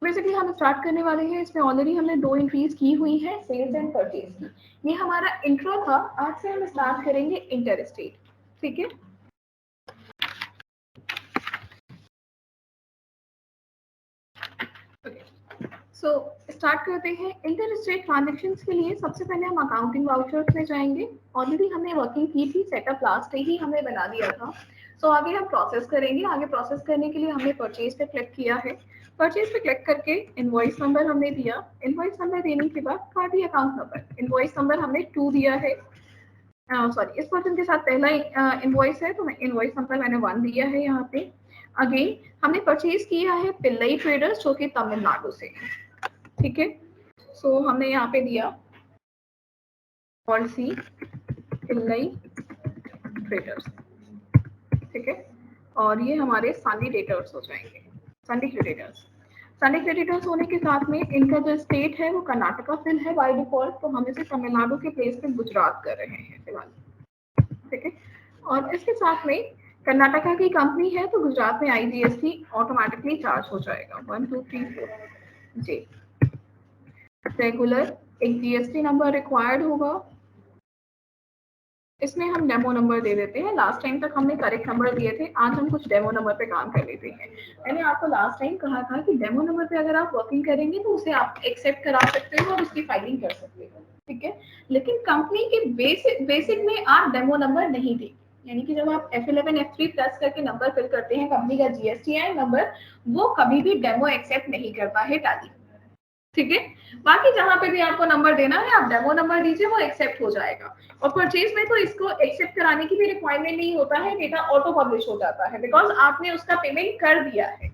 Basically हम start करने वाले हैं। इसमें ऑलरेडी हमने 2 एंट्रीज की हुई है, सेल्स एंड परचेज की। ये हमारा इंट्रो था। आज से हम स्टार्ट करेंगे इंटर स्टेट, ठीक है। सो स्टार्ट करते हैं। इंटर स्टेट ट्रांजेक्शन्स के लिए सबसे पहले हम अकाउंटिंग वाउचर्स में जाएंगे। ऑलरेडी हमने वर्किंग की थी, सेटअप लास्ट डे ही हमने बना दिया था। सो आगे हम प्रोसेस करेंगे। आगे प्रोसेस करने के लिए हमने परचेज पे क्लिक किया है। परचेज पे क्लिक करके इनवॉइस नंबर हमने दिया। इनवॉइस नंबर देने के बाद party account number, invoice number हमने 2 दिया है। सॉरी, इस पर्सन के साथ पहला इनवॉइस है तो इनवॉइस नंबर मैंने 1 दिया है यहाँ पे। अगेन हमने परचेज किया है पिल्लई ट्रेडर्स जो कि तमिलनाडु से है, ठीक है। सो हमने यहाँ पे दिया पॉलिसी पिल्लई ट्रेडर्स, ठीक है। और ये हमारे सनी डेटर्स हो जाएंगे, सनी क्रेडिटर्स। सनी क्रेडिटर्स होने के साथ में इनका जो स्टेट है वो कर्नाटका फिल है बाय डिफॉल्ट, तो हम इसे तमिलनाडु के प्लेस पे गुजरात कर रहे हैं फिलहाल, ठीक है। और इसके साथ में कर्नाटका की कंपनी है तो गुजरात में IGST ऑटोमेटिकली चार्ज हो जाएगा। 1 2 3 4 जी। रेगुलर एक GST नंबर रिक्वायर्ड होगा। इसमें हम डेमो नंबर दे देते हैं। लास्ट टाइम तक हमने करेक्ट नंबर दिए थे, आज हम कुछ डेमो नंबर पे काम कर लेते हैं। मैंने आपको लास्ट टाइम कहा था कि डेमो नंबर पे अगर आप वर्किंग करेंगे तो उसे आप एक्सेप्ट करा सकते हो और उसकी फाइलिंग कर सकते हो, ठीक है। लेकिन कंपनी के बेसिक में आप डेमो नंबर नहीं देंगे, यानी कि जब आप F11 F3 प्लस करके नंबर फिल करते हैं कंपनी का GSTIN नंबर, वो कभी भी डेमो एक्सेप्ट नहीं करता है टैली, ठीक है। बाकी जहां पे भी आपको नंबर देना है आप डेमो नंबर दीजिए, वो एक्सेप्ट हो जाएगा। और परचेज में तो इसको एक्सेप्ट कराने की भी रिक्वायरमेंट नहीं होता है, डेटा ऑटो पब्लिश हो जाता है बिकॉज आपने उसका पेमेंट कर दिया है।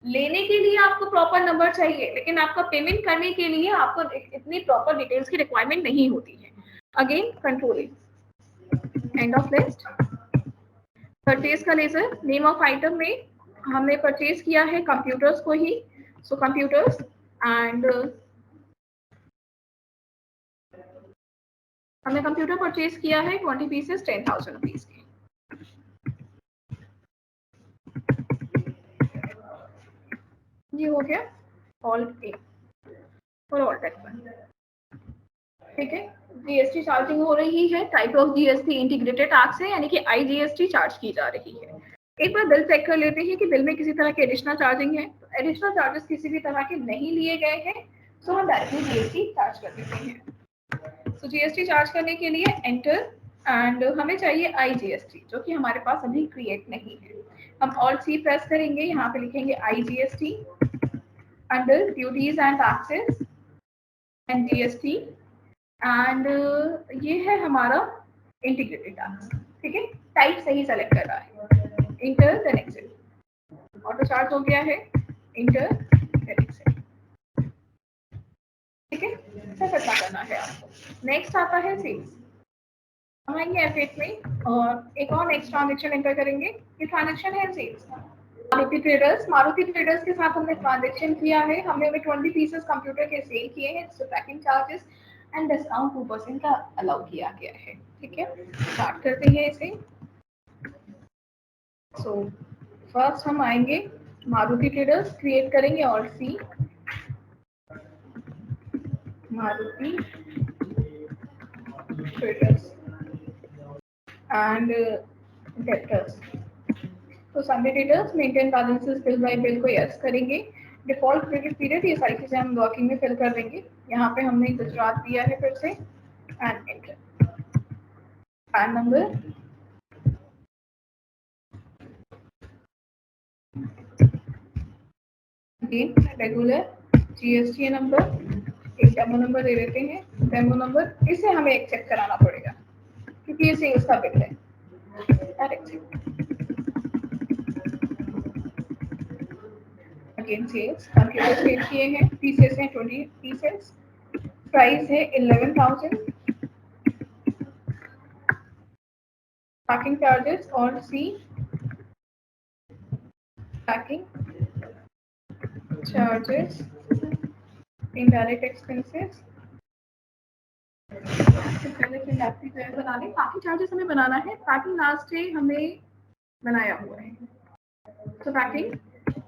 लेने के लिए आपको प्रॉपर नंबर चाहिए, लेकिन आपका पेमेंट करने के लिए आपको इतनी प्रॉपर डिटेल्स की रिक्वायरमेंट नहीं होती है। Again controlling and of list, purchase का लेजर, नेम ऑफ आइटम में हमने परचेज किया है कंप्यूटर्स को ही, सो कंप्यूटर्स एंड हमने कंप्यूटर परचेज किया है 20 पीसेस 10,000 रुपीज के। ये हो गया ऑल्ट ए और ऑल्ट F1, ठीक है। GST चार्जिंग हो रही है, type of GST integrated tax है, यानी कि IGST चार्ज की जा रही है। एक बार बिल चेक कर लेते हैं कि बिल में किसी तरह के एडिशनल चार्जिंग है। तो एडिशनल चार्जेस किसी भी तरह के नहीं लिए गए हैं, तो हम डायरेक्टली GST चार्ज कर देते हैं। तो GST चार्ज करने के लिए एंटर एंड हमें चाहिए IGST जो कि हमारे पास अभी क्रिएट नहीं है। हम Alt C प्रेस करेंगे, यहाँ पे लिखेंगे IGST under duties and taxes and GST and ये है हमारा इंटीग्रेटेड टैक्स, ठीक है। टाइप सही सेलेक्ट कर रहा है, enter the next, auto charge हो गया है, इंटर द नेक्स्ट, ठीक है। सब इतना करना है आपको। नेक्स्ट आता है सेल्स, हम आएंगे F8 में और एक और नेक्स्ट ट्रांजेक्शन एंटर करेंगे। ये ट्रांजेक्शन है सेल्स का। मारुति ट्रेडर्स के साथ हमने ट्रांजेक्शन किया है। हमने 20 पीसेस कंप्यूटर के सेल किए हैं, जिससे पैकिंग चार्जेस एंड डिस्काउंट 2% का अलाउ किया गया है, ठीक है। स्टार्ट करते हैं इसे। सो फर्स्ट हम आएंगे मारुति ट्रेडर्स, क्रिएट करेंगे और सी मारुति ट्रेडर्स एंड डेटर्स। तो Sunday debtors maintain balances bill bye bill को यस करेंगे। डिफॉल्ट क्रेडिट पीरियड, ये सारी चीजें हम वर्किंग में फिल कर देंगे। यहाँ पे हमने गुजरात दिया है फिर से and enter. Pan number regular, GST number, एक डेमो नंबर दे देते हैं। डेमो नंबर इसे हमें एक्सेप्ट कराना पड़ेगा क्योंकि ये सेल्स का बिल है। अगेन सेल्स, कंप्यूटर सेल किए हैं, पीसेस हैं 20 पीसेस, प्राइस है 11,000, पैकिंग चार्जेस और सी पैकिंग चार्जेस, इनडायरेक्ट एक्सपेंसेस, बना लें। पैकिंग चार्जेस हमें बनाना है, पैकिंग लास्ट डे हमें बनाया हुआ है। तो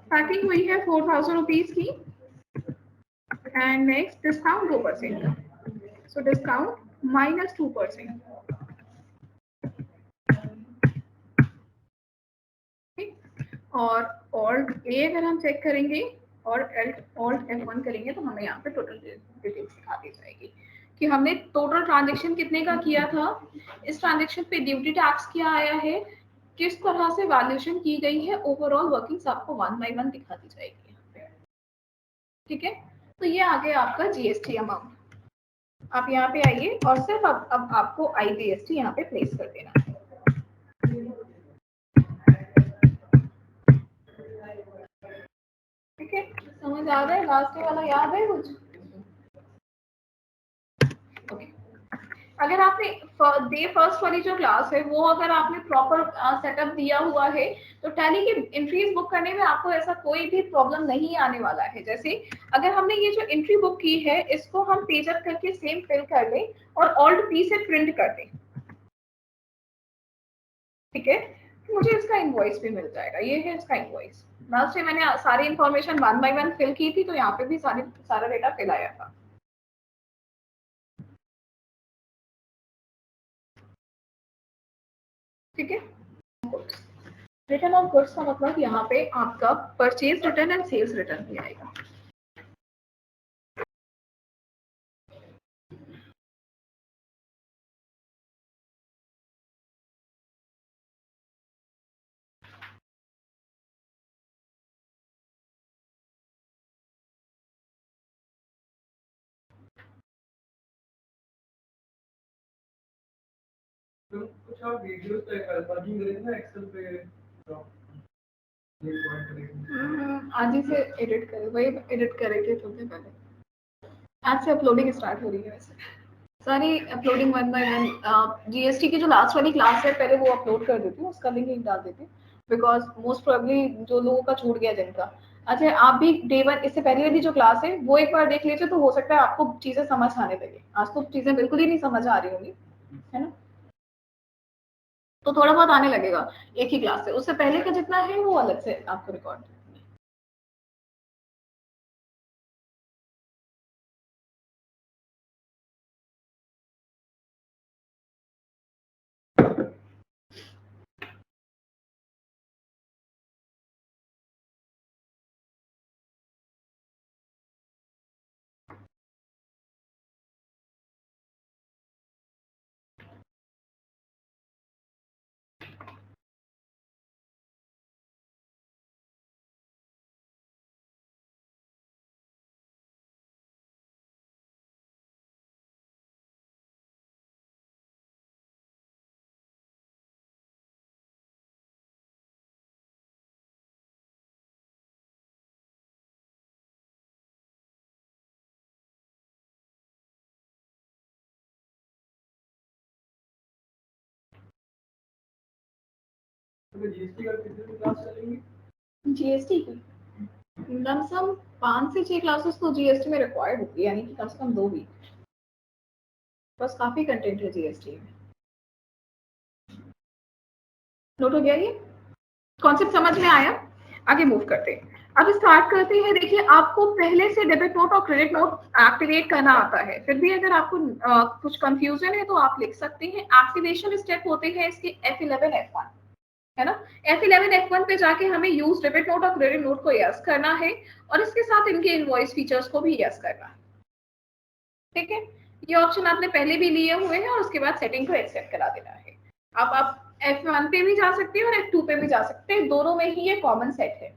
पैकिंग हुई है 4,000 रुपीज की and next discount 2%, so discount -2%। और ऑल्ट ए अगर हम चेक करेंगे और ऑल्ट F1 करेंगे तो हमें यहाँ पे टोटल डिटेल्स दिखा दी जाएगी कि हमने टोटल ट्रांजेक्शन कितने का किया था, इस ट्रांजेक्शन पे ड्यूटी टैक्स क्या आया है, किस तरह से वैल्यूएशन की गई है, ओवरऑल वर्किंग्स आपको 1 बाय 1 दिखा दी जाएगी। ठीक है, तो ये आ गया आपका जीएसटी अमाउंट। आप यहाँ पे आइए और सिर्फ अब आपको IGST यहाँ पे प्लेस कर देना है। ठीक है, समझ आ रहा है? लास्ट वाला याद है कुछ? ओके, अगर आपने डे फर्स्ट वाली जो क्लास है वो अगर आपने प्रॉपर सेटअप दिया हुआ है तो टैली की एंट्रीज बुक करने में आपको ऐसा कोई भी प्रॉब्लम नहीं आने वाला है। जैसे अगर हमने ये जो एंट्री बुक की है इसको हम पेज अप करके सेम फिल कर लें और ऑल्ट P से प्रिंट कर दें, ठीक है, तो मुझे इसका इनवॉइस भी मिल जाएगा। ये है इसका इनवॉइस। लास्ट टाइम मैंने सारी इंफॉर्मेशन 1 बाय 1 फिल की थी तो यहाँ पे भी सारा डेटा फिल आया था। ठीक है, रिटर्न ऑफ गुड्स का मतलब यहाँ पे आपका purchase return and sales return भी आएगा। तो कुछ और वीडियोस पे वर्किंग करेंगे ना एक्सेल पे आज ही से एडिट करें, वही एडिट करेंगे थोड़े पहले। आज से अपलोडिंग स्टार्ट हो रही है वैसे सारी अपलोडिंग 1 बाय 1। जीएसटी की जो लास्ट वाली क्लास है पहले वो अपलोड कर देती हूँ, उसका लिंक एक डाल देती हूँ बिकॉज मोस्ट प्रोबेबली जो लोगों का छूट गया जिनका। अच्छा, आप भी डे 1 इससे पहले वाली जो क्लास है वो एक बार देख लीजिए तो हो सकता है आपको चीजें समझ आने लगे। आज तो चीजें बिल्कुल ही नहीं समझ आ रही होंगी, है ना, तो थोड़ा बहुत आने लगेगा एक ही क्लास से। उससे पहले का जितना है वो अलग से आपको रिकॉर्ड। जीएसटी का कितनी क्लास चलेंगी? जीएसटी की लमसम 5 से 6 क्लासेस तो जीएसटी में रिक्वायर्ड होती है, यानी कि कम से कम 2 वीक। बस काफी कंटेंट है जीएसटी में। नोट हो गया ये कॉन्सेप्ट, समझ में आया? आगे मूव करते हैं। अब स्टार्ट करते हैं। देखिए, आपको पहले से डेबिट नोट और क्रेडिट नोट एक्टिवेट करना आता है, फिर भी अगर आपको कुछ कंफ्यूजन है तो आप लिख सकते हैं। एक्टिवेशन स्टेप होते हैं इसके F11 F1, है ना। F11 F1 पे जाके हमें यूज डेबिट नोट और क्रेडिट नोट को यस करना है और इसके साथ इनके इनवॉइस फीचर्स को भी यस करना है। ठीक है, ये ऑप्शन आपने पहले भी लिए हुए हैं और उसके बाद सेटिंग को एक्सेप्ट करा देना है। अब आप F1 पे भी जा सकते हैं और F2 पे भी जा सकते हैं, दोनों में ही ये कॉमन सेट है।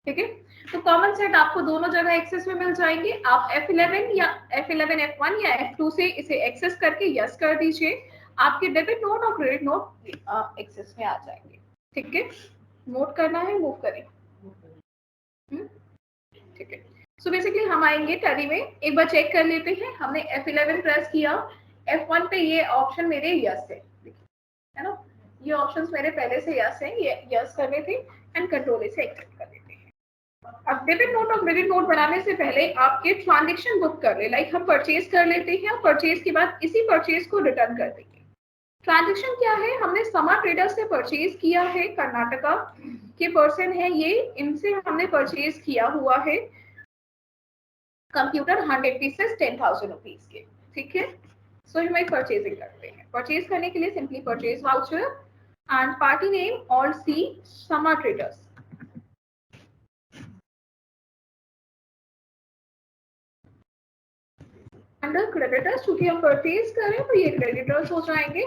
ठीक है, तो कॉमन सेट आपको दोनों जगह एक्सेस में मिल जाएंगे। आप F11 या F11 F1 या F2 से इसे एक्सेस करके यस कर दीजिए, आपके डेबिट नोट और क्रेडिट नोट एक्सेस में आ जाएंगे। ठीक है, नोट करना है, मूव करें। ठीक है, सो बेसिकली हम आएंगे टैली में, एक बार चेक कर लेते हैं। हमने F11 प्रेस किया, F1 पे ये ऑप्शन मेरे यस है ना, ये ऑप्शंस मेरे पहले से यस है, ये यस करने थे एंड कंट्रोल से एक्सेप्ट कर देते हैं। अब डेबिट नोट और क्रेडिट नोट बनाने से पहले आपके ट्रांजेक्शन बुक कर ले, लाइक हम परचेज कर लेते हैं और परचेज के बाद इसी परचेज को रिटर्न कर देंगे। ट्रांजेक्शन क्या है, हमने समा ट्रेडर्स से परचेज किया है, कर्नाटका के पर्सन है ये, इनसे हमने परचेज किया हुआ है। कंप्यूटर 100 पीसेस 10,000 रुपीज के, ठीक है। सो हम एक परचेजिंग करते हैं। परचेज करने के लिए simply purchase voucher and party name और सी समा ट्रेडर्स। अंडर क्रेडिटर्स, चूंकि हम परचेज कर रहे हैं तो ये क्रेडिटर्स हो जाएंगे।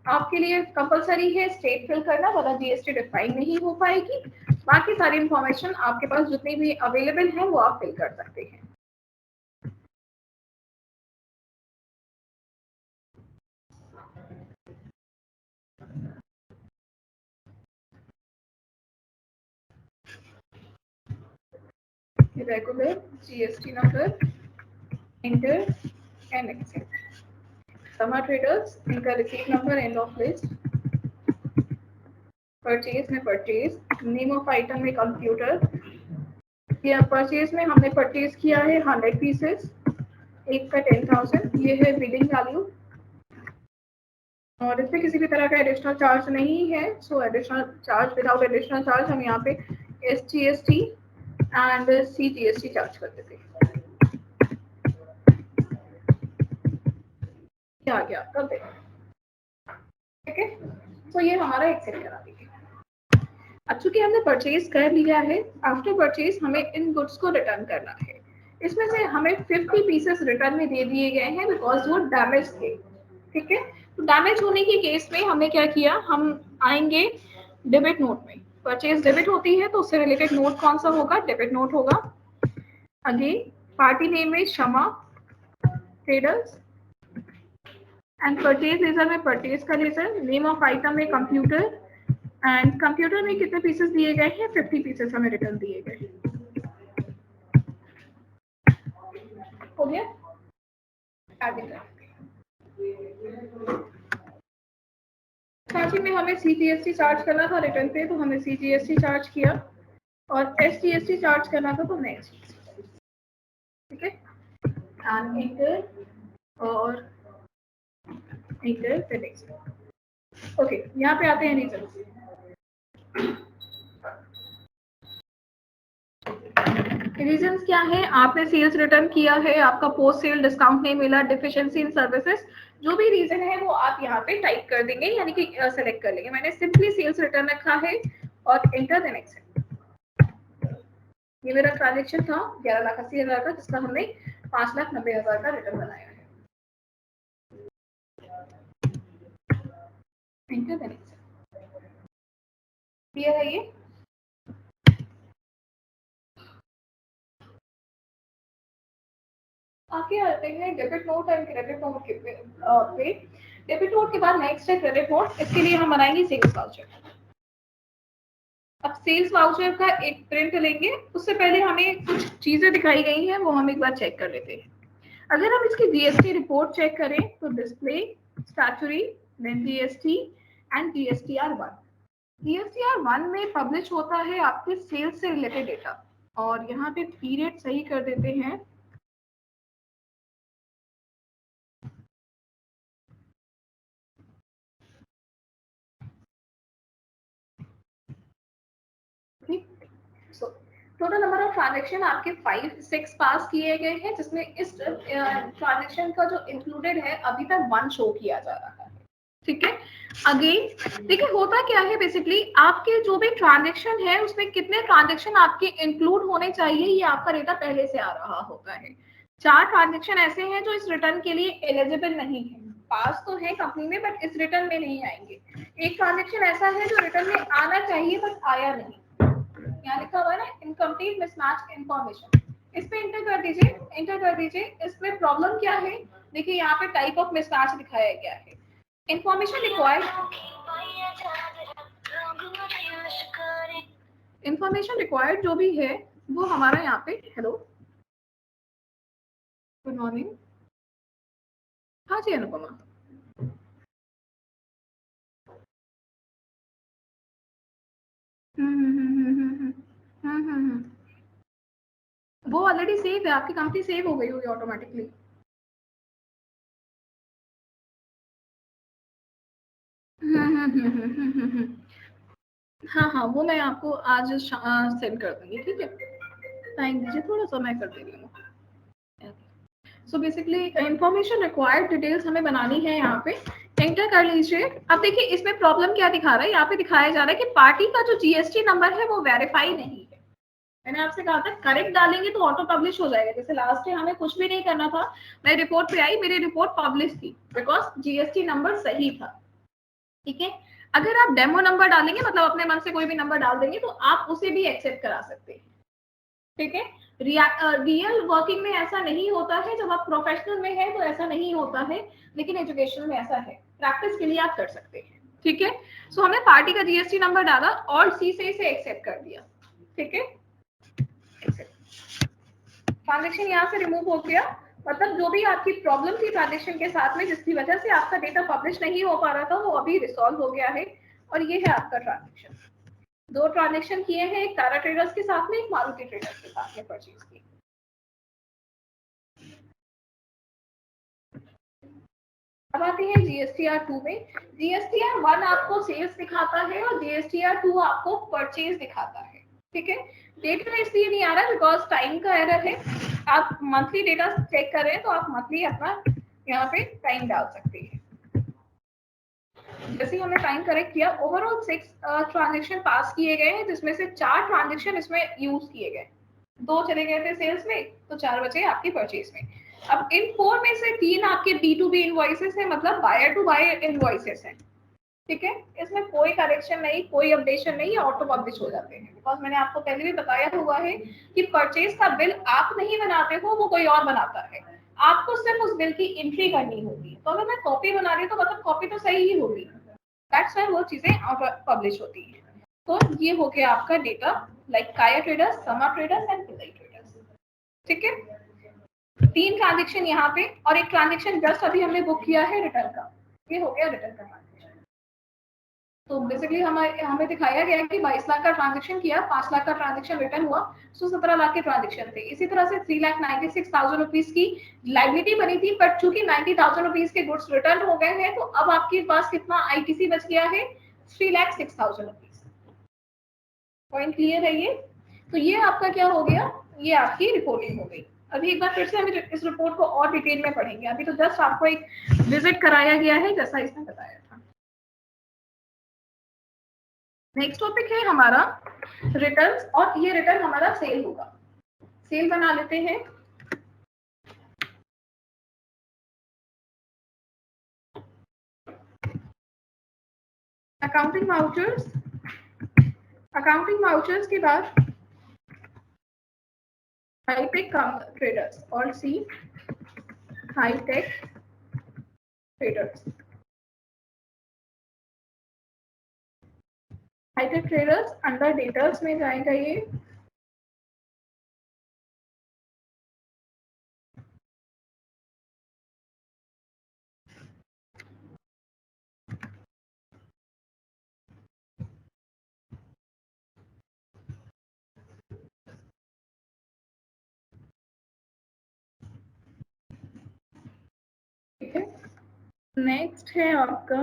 आपके लिए कंपलसरी है स्टेट फिल करना, वरना जीएसटी डिफाइन नहीं हो पाएगी। बाकी सारी इंफॉर्मेशन आपके पास जितनी भी अवेलेबल है वो आप फिल कर सकते हैं। Regular GST number enter and except. समा ट्रेडर्स, इनका receipt number and of list. Purchase में परचेज, नेम ऑफ आइटम में कंप्यूटर। परचेज में हमने परचेज किया है 100 पीसेस, एक का 10,000, ये है बिलिंग वैल्यू और इसमें किसी भी तरह का एडिशनल चार्ज नहीं है। सो additional charge, without additional charge हम यहाँ पे SGST एंड CGST चार्ज कर देते हैं। आ गया कर दे, ठीक है। तो ये हमारा एक्सेप्ट करा दीजिए। अब चूंकि हमने परचेज कर लिया है, आफ्टर परचेज हमें इन गुड्स को रिटर्न करना है। इसमें से हमें 50 पीसेस रिटर्न में दे दिए गए हैं बिकॉज वो डैमेज थे, ठीक है। तो डैमेज होने के केस में हमने क्या किया, हम आएंगे डेबिट नोट में। परचेज डेबिट होती है तो उससे रिलेटेड नोट कौन सा होगा, डेबिट नोट होगा। अगेन पार्टी नेम है शमा ट्रेडर्स एंड परचेज लेजर में परचेज का लेजर, नेम ऑफ आइटम में कंप्यूटर एंड कंप्यूटर में कितने पीसेस दिए गए हैं, 50 पीसेस हमें रिटर्न दिए गए। हो गया, साथ ही में हमें CGST चार्ज करना था रिटर्न पे, तो हमने CGST चार्ज किया और SGST चार्ज करना था तो नेक्स्ट, ठीक है। एंड एंटर और एंटर फिर नेक्स्ट। ओके, यहाँ पे आते हैं रीजंस। रीजंस क्या है, आपने सेल्स रिटर्न किया है, आपका पोस्ट सेल डिस्काउंट नहीं मिला, डिफिशिएंसी इन सर्विसेज, जो भी रीजन है वो आप यहाँ पे टाइप कर देंगे, यानी कि सेलेक्ट कर लेंगे। मैंने सिंपली सेल्स रिटर्न रखा है और एंटर द नेक्स्ट। ये मेरा ट्रांजेक्शन था 11,80,000 का, जिसका हमने 5,90,000 का रिटर्न बनाया है। Enter the next. क्लियर है ये? आगे आते हैं debit note and credit note के पे। डेबिट नोट के बाद नेक्स्ट है क्रेडिट नोट। इसके लिए हम बनाएंगे सेल्स वाउचर। अब सेल्स वाउचर का एक प्रिंट लेंगे, उससे पहले हमें कुछ चीजें दिखाई गई हैं वो हम एक बार चेक कर लेते हैं। अगर हम इसकी जीएसटी रिपोर्ट चेक करें तो display, statutory, then GST and GSTR1। GSTR1 में पब्लिश होता है आपके सेल्स से रिलेटेड डेटा, और यहाँ पे पीरियड सही कर देते हैं। टोटल नंबर ऑफ ट्रांजेक्शन आपके 5-6 पास किए गए हैं, जिसमें इस ट्रांजेक्शन का जो इंक्लूडेड है अभी तक 1 शो किया जा रहा है, ठीक है। अगेन देखिए होता क्या है, बेसिकली आपके जो भी ट्रांजेक्शन है उसमें कितने ट्रांजेक्शन आपके इंक्लूड होने चाहिए, ये आपका डेटा पहले से आ रहा होता है। 4 ट्रांजेक्शन ऐसे हैं जो इस रिटर्न के लिए एलिजिबल नहीं है, पास तो है कंपनी में बट इस रिटर्न में नहीं आएंगे। एक ट्रांजेक्शन ऐसा है जो रिटर्न में आना चाहिए बट आया नहीं, यहाँ लिखा हुआ है ना इनकम्प्लीट मिसमैच इन्फॉर्मेशन, इस पे एंटर कर दीजिए। एंटर कर दीजिए। इसमें प्रॉब्लम क्या है, देखिए यहाँ पे टाइप ऑफ मिसमैच दिखाया गया है। इंफॉर्मेशन रिक्वायर्ड, इंफॉर्मेशन रिक्वायर्ड जो भी है वो हमारा यहाँ पे, हेलो गुड मॉर्निंग, हाँ जी अनुपमा। वो ऑलरेडी सेव है, आपकी कंपनी सेव हो गई होगी ऑटोमेटिकली। हाँ हाँ, वो मैं आपको आज सेंड कर दूंगी, ठीक है। टाइम दीजिए थोड़ा सा, मैं कर दे रही हूँ। So basically information required details हमें बनानी है यहाँ पे, एंटर कर लीजिए। अब देखिए इसमें प्रॉब्लम क्या दिखा रहा है, यहाँ पे दिखाया जा रहा है कि पार्टी का जो जीएसटी नंबर है वो वेरीफाई नहीं है। मैंने आपसे कहा था करेक्ट डालेंगे तो ऑटो पब्लिश हो जाएगा। जैसे लास्ट टाइम हमें कुछ भी नहीं करना था, मैं रिपोर्ट पे आई, मेरी रिपोर्ट पब्लिश थी बिकॉज जीएसटी नंबर सही था। ठीक है, अगर आप डेमो नंबर डालेंगे मतलब अपने मन से कोई भी नंबर डाल देंगे तो आप उसे भी एक्सेप्ट करा सकते हैं। ठीक है, रियल वर्किंग में ऐसा नहीं होता है, जब आप प्रोफेशनल में है तो ऐसा नहीं होता है, लेकिन एजुकेशन में ऐसा है। प्रैक्टिस के लिए आप कर सकते हैं। ठीक है, सो हमने पार्टी का जीएसटी नंबर डाला और सी से इसे एक्सेप्ट कर दिया। ठीक है, ट्रांजेक्शन यहाँ से रिमूव हो गया। मतलब जो भी आपकी प्रॉब्लम थी ट्रांजेक्शन के साथ में, जिसकी वजह से आपका डेटा पब्लिश नहीं हो पा रहा था, वो अभी रिसॉल्व हो गया है। और ये है आपका ट्रांजेक्शन। 2 ट्रांजेक्शन किए हैं, एक तारा ट्रेडर्स के साथ में, एक मारुति ट्रेडर्स के साथ में परचेज की। अब आते हैं जीएसटीआर 2 में। जीएसटीआर 1 आपको सेल्स दिखाता है और जीएसटीआर 2 आपको परचेज दिखाता है। ठीक है, डेटा इसलिए नहीं आ रहा बिकॉज टाइम का एरर है। आप मंथली डेटा चेक कर रहे हैं तो आप मंथली अपना यहाँ पे टाइम डाल सकते हैं। जैसे हमने टाइम करेक्ट किया, ओवरऑल 6 ट्रांजेक्शन पास किए गए हैं, जिसमें से 4 ट्रांजेक्शन इसमें यूज किए गए। 2 चले गए थे सेल्स में, तो 4 बचे आपकी परचेज में। अब इन 4 में से 3 आपके B2B इनवॉइसेस है, मतलब बायर टू बायर इनवॉइसेस हैं। ठीक है, इसमें कोई करेक्शन नहीं, कोई अपडेशन नहीं, ऑटो पब्लिश हो जाते हैं। बिकॉज मैंने आपको पहले भी बताया हुआ है कि परचेज का बिल आप नहीं बनाते हो, वो कोई और बनाता है। आपको सिर्फ उस बिल की एंट्री करनी होगी। तो अगर मैं कॉपी बना रही हूँ तो मतलब कॉपी तो सही ही होगी, दैट्स व्हाई वो चीजें ऑटो पब्लिश होती है। तो ये हो गया आपका डेटा, लाइक काया ट्रेडर्स, समा ट्रेडर्स एंड पिल्लई ट्रेडर्स। ठीक है, 3 ट्रांजेक्शन यहाँ पे और एक ट्रांजेक्शन जस्ट अभी हमने बुक किया है रिटर्न का। ये हो गया रिटर्न का ट्रांजेक्शन। तो बेसिकली हमें दिखाया गया कि 22 लाख का ट्रांजेक्शन किया, 5 लाख का ट्रांजेक्शन रिटर्न हुआ, 17 लाख के ट्रांजेक्शन थे। इसी तरह से 3,96,000 रुपीज की लाइबिलिटी बनी थी, बट चूंकि 90,000 रुपीज के गुड्स रिटर्न हो गए हैं, तो अब आपके पास कितना आईटीसी बच गया है, 3,06,000 रुपीज। पॉइंट क्लियर है ये? तो ये आपका क्या हो गया, ये आपकी रिपोर्टिंग हो गई। अभी एक बार फिर से हम इस रिपोर्ट को और डिटेल में पढ़ेंगे। अभी तो जस्ट आपको एक विजिट कराया गया है, जैसा इसने बताया था। नेक्स्ट टॉपिक है हमारा रिटर्न्स, और ये रिटर्न हमारा सेल होगा। सेल बना लेते हैं। अकाउंटिंग वाउचर्स, अकाउंटिंग वाउचर्स के बाद हाईटेक ट्रेडर्स, और C hi tech traders. Hi tech traders under debtors में जाएगा ये। ठीक है, नेक्स्ट है आपका,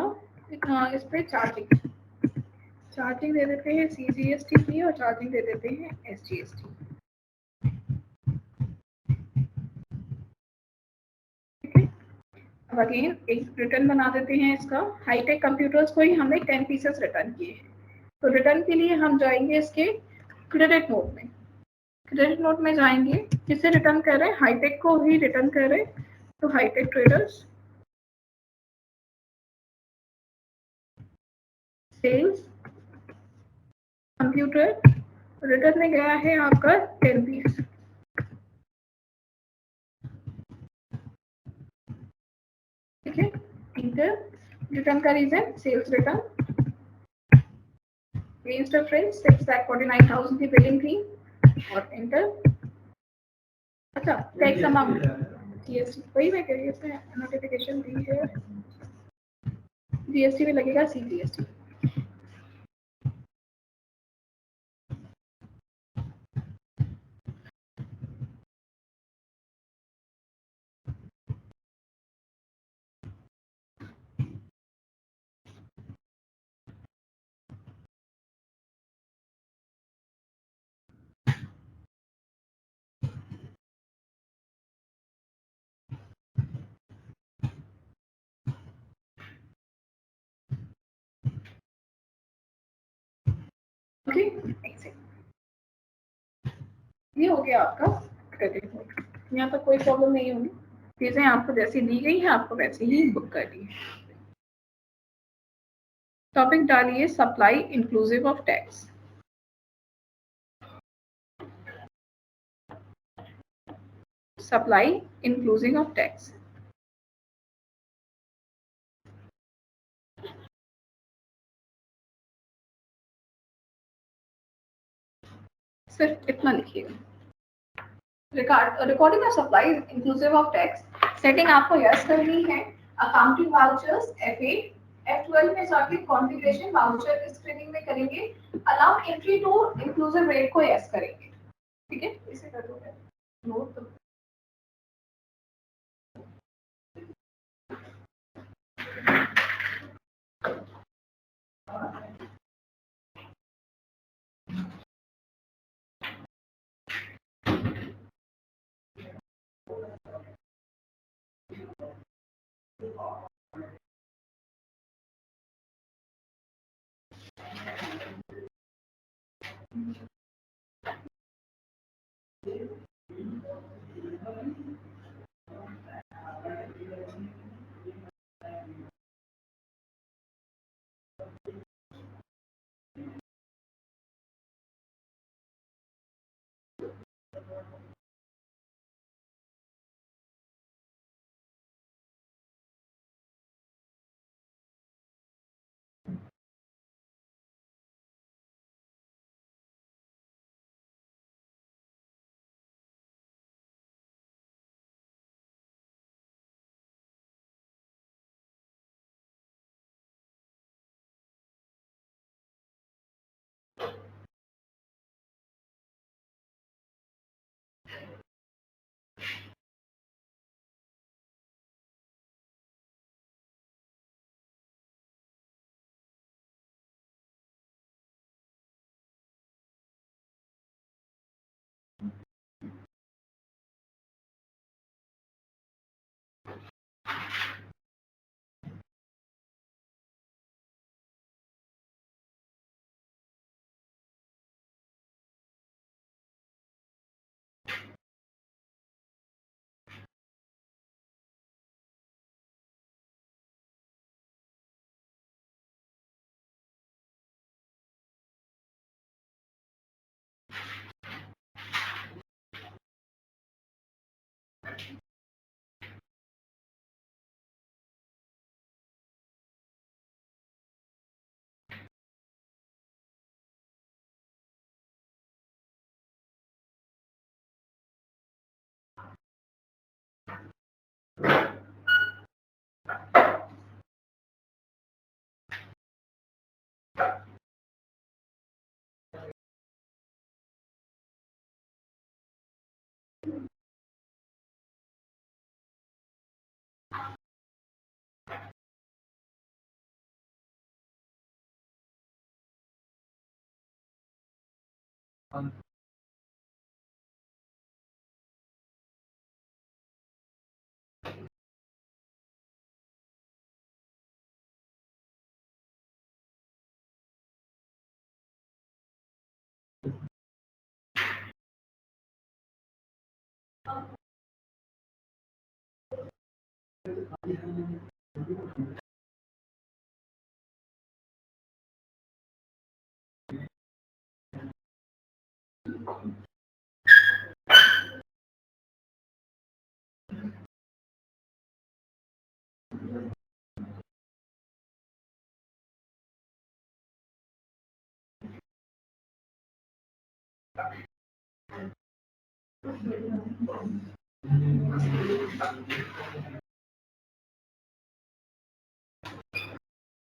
हाँ इस पे चार्जिंग, चार्जिंग दे देते हैं CGST की और चार्जिंग दे देते हैं SGST। ठीक है, अब अगेन एक रिटर्न बना देते हैं इसका। हाईटेक कंप्यूटर्स को ही हमने 10 पीसेस रिटर्न किए हैं, तो रिटर्न के लिए हम जाएंगे इसके क्रेडिट नोट में। क्रेडिट नोट में जाएंगे, किसे रिटर्न कर रहे हैं, हाईटेक को ही रिटर्न कर रहे हैं, तो hitech traders sales computer, return में गया है आपका 10 पीस। ठीक है, इंटर, रिटर्न का reason sales return, against a friend 6,49,000 की बिलिंग थी, और इंटर। अच्छा, टैक्स अमाउंट जीएसटी, वही मैं कह रही हूँ, नोटिफिकेशन दी है, जीएसटी में लगेगा CGST। ओके, ये हो गया आपका क्रेडिट नोट। यहाँ तक कोई प्रॉब्लम नहीं होगी, चीजें आपको जैसी दी गई है आपको वैसे ही बुक करनी है। टॉपिक डालिए supply inclusive of tax. Supply inclusive of tax. सिर्फ इतना लिखिएगा। Recording of supply inclusive of tax. Setting आपको यस करनी है। अकाउंटिंग वाउचर्स FA F12 में जाके कॉन्फ़िगरेशन वाउचर स्क्रीनिंग में करेंगे। Allow entry to inclusive rate को यस करेंगे। ठीक है, इसे कर दो note.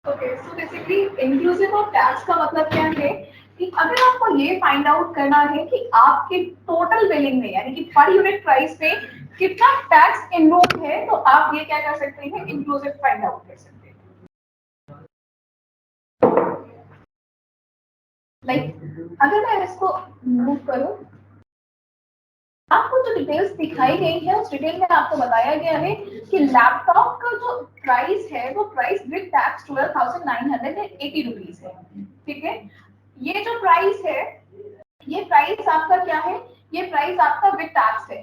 Okay, so basically inclusive of tax का मतलब क्या है कि अगर आपको ये फाइंड आउट करना है कि आपके टोटल बिलिंग में यानी कि पर यूनिट प्राइस पे कितना टैक्स इन्वॉल्व है, तो आप ये क्या कर सकते हैं, इंक्लूसिव फाइंड आउट कर सकते हैं। लाइक अगर मैं इसको मूव करूं, आपको जो डिटेल्स दिखाई गई है उस डिटेल में आपको बताया गया है कि लैपटॉप का जो प्राइस है वो प्राइस विद टैक्स 12,980 रुपीज है। ठीक है, ये जो प्राइस है, ये प्राइस आपका क्या है, ये प्राइस आपका विद टैक्स है।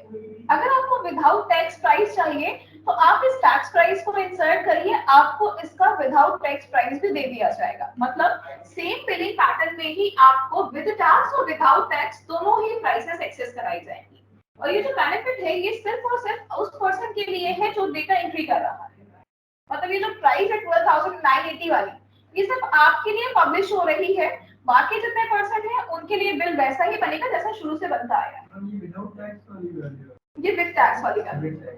अगर आपको विदाउट टैक्स प्राइस चाहिए तो आप इस टैक्स प्राइस को इंसर्ट करिए, आपको इसका विदाउट टैक्स प्राइस भी दे दिया जाएगा। मतलब सेम बिलिंग पैटर्न में ही आपको विद टैक्स और विदाउट टैक्स दोनों ही प्राइसेस एक्सेस कराई जाएंगी। और ये जो बेनिफिट है ये सिर्फ और सिर्फ उस पर्सन के लिए है जो डेटा एंट्री कर रहा है। मतलब ये जो प्राइस है 12,980 वाली, ये सिर्फ आपके लिए पब्लिश हो रही है, बाकी जितने पर्सन है उनके लिए बिल वैसा ही बनेगा जैसा शुरू से बनता आया। ये विदाउट टैक्स वाली वैल्यू, ये विद टैक्स वाली वैल्यू।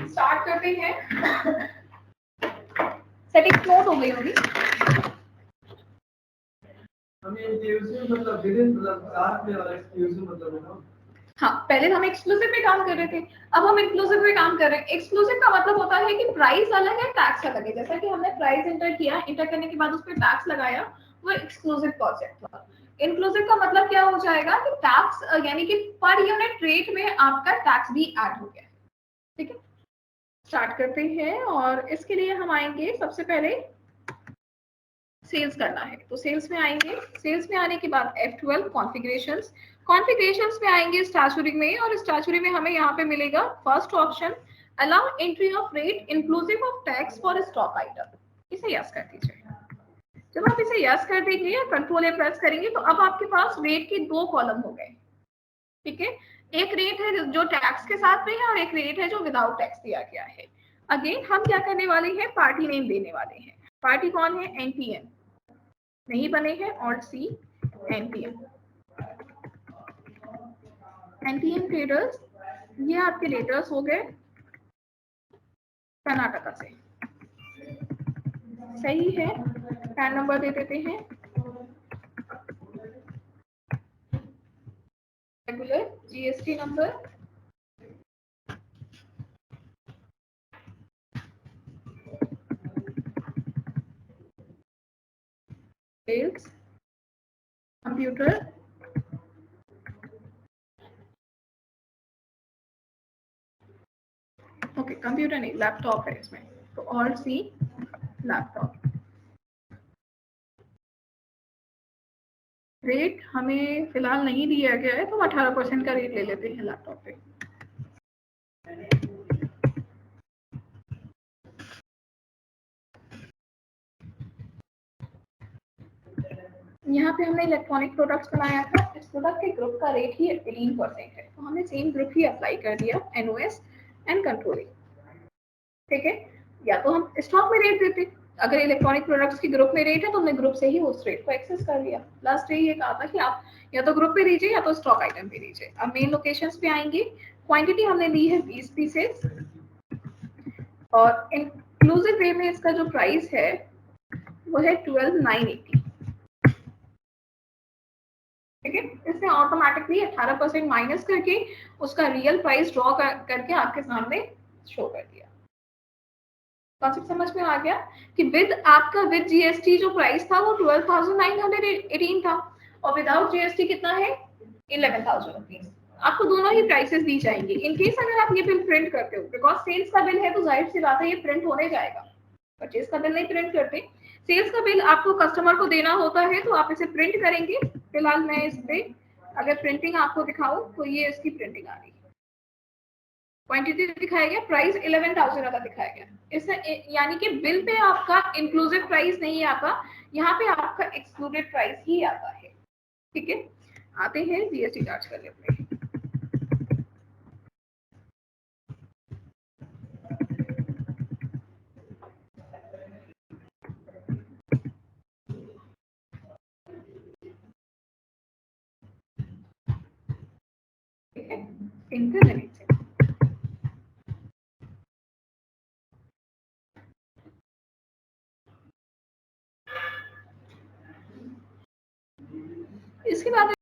स्टार्ट करते हैं। सेटिंग नोट हो गई होगी। हम ये एक्सक्लूसिव मतलब विदिन मतलब साथ में वाला एक्सक्लूसिव मतलब है ना। हाँ, पहले हम एक्सक्लूसिव पे काम कर रहे थे, अब हम इंक्लूसिव पे काम कर रहे हैं। एक्सक्लूसिव का मतलब होता है कि प्राइस अलग है, टैक्स अलग है। जैसा कि हमने प्राइस एंटर किया, एंटर करने के बाद उस पर टैक्स लगाया, वो एक्सक्लूसिव कॉन्सेप्ट था। इंक्लूसिव का मतलब क्या हो जाएगा कि टैक्स यानी कि पर यूनिट रेट में आपका टैक्स भी ऐड हो गया। ठीक है, स्टार्ट करते हैं। और इसके लिए हम आएंगे, सबसे पहले सेल्स करना है तो सेल्स में आएंगे। सेल्स में आने के बाद F12 कॉन्फ़िगरेशंस, कॉन्फ़िगरेशंस में आएंगे स्टैट्यूटरी में, और स्टैट्यूटरी में हमें यहाँ पे मिलेगा first option allow entry of rate inclusive of tax for stock item. इसे यस कर दीजिए। जब आप इसे यस कर देंगे या कंट्रोल ए प्रेस करेंगे तो अब आपके पास रेट के दो कॉलम हो गए। ठीक है, एक रेट है जो टैक्स के साथ में है और एक रेट है जो विदाउट टैक्स दिया गया है। अगेन हम क्या करने वाले हैं, पार्टी नेम देने वाले हैं। पार्टी कौन है, एनटीएम नहीं बने हैं, alt C NTM, NTM traders. ये आपके ट्रेडर्स हो गए कर्नाटका से, सही है। पैन नंबर दे देते हैं, regular GST number, sales, computer, okay computer नहीं लैपटॉप है इसमें, तो ऑल्ट सी लैपटॉप। रेट हमें फिलहाल नहीं दिया गया है तो 18% का रेट ले लेते हैं लैपटॉप पे। यहाँ पे हमने इलेक्ट्रॉनिक प्रोडक्ट्स बनाया था, इस प्रोडक्ट के ग्रुप का रेट ही 18% है, तो हमने सेम ग्रुप ही अप्लाई कर दिया, एनओएस एंड कंट्रोलिंग। ठीक है, या तो हम स्टॉक में रेट देते, अगर इलेक्ट्रॉनिक प्रोडक्ट्स की ग्रुप में रेट है तो हमने ग्रुप से ही उस रेट को एक्सेस कर लिया। लास्ट ये कहा था कि आप या तो ग्रुप पे दीजिए या तो स्टॉक आइटम पे दीजिए। अब मेन लोकेशंस पे आएंगे, क्वांटिटी हमने ली है 20 पीसेस, और इंक्लूसिव वे में इसका जो प्राइस है वो है 12,980। ठीक है, इसने ऑटोमेटिकली 18% माइनस करके उसका रियल प्राइस ड्रॉ करके आपके सामने शो कर दिया। कॉन्सेप्ट समझ में आ गया कि विद आपका विद जीएसटी जो प्राइस था वो 12,918 था, और विदाउट जीएसटी कितना है 11,000 रुपीज। आपको दोनों ही प्राइसेस दी जाएंगी। इन केस अगर आप ये बिल प्रिंट करते हो, बिकॉज सेल्स का बिल है तो जाहिर सी बात है ये प्रिंट होने जाएगा, परचेज का बिल नहीं प्रिंट करते। सेल्स का बिल आपको कस्टमर को देना होता है तो आप इसे प्रिंट करेंगे। फिलहाल मैं इस पे अगर प्रिंटिंग आपको दिखाऊं तो ये इसकी प्रिंटिंग आ रही है, क्वांटिटी दिखाया गया, प्राइस 11,000 का दिखाया गया। इससे यानी कि बिल पे आपका इंक्लूसिव प्राइस नहीं आता, यहाँ पे आपका एक्सक्लूडेड प्राइस ही आता है। ठीक है, आते हैं जीएसटी चार्ज कर लेते हैं। ठीक है, इंटरनेट से इसके बाद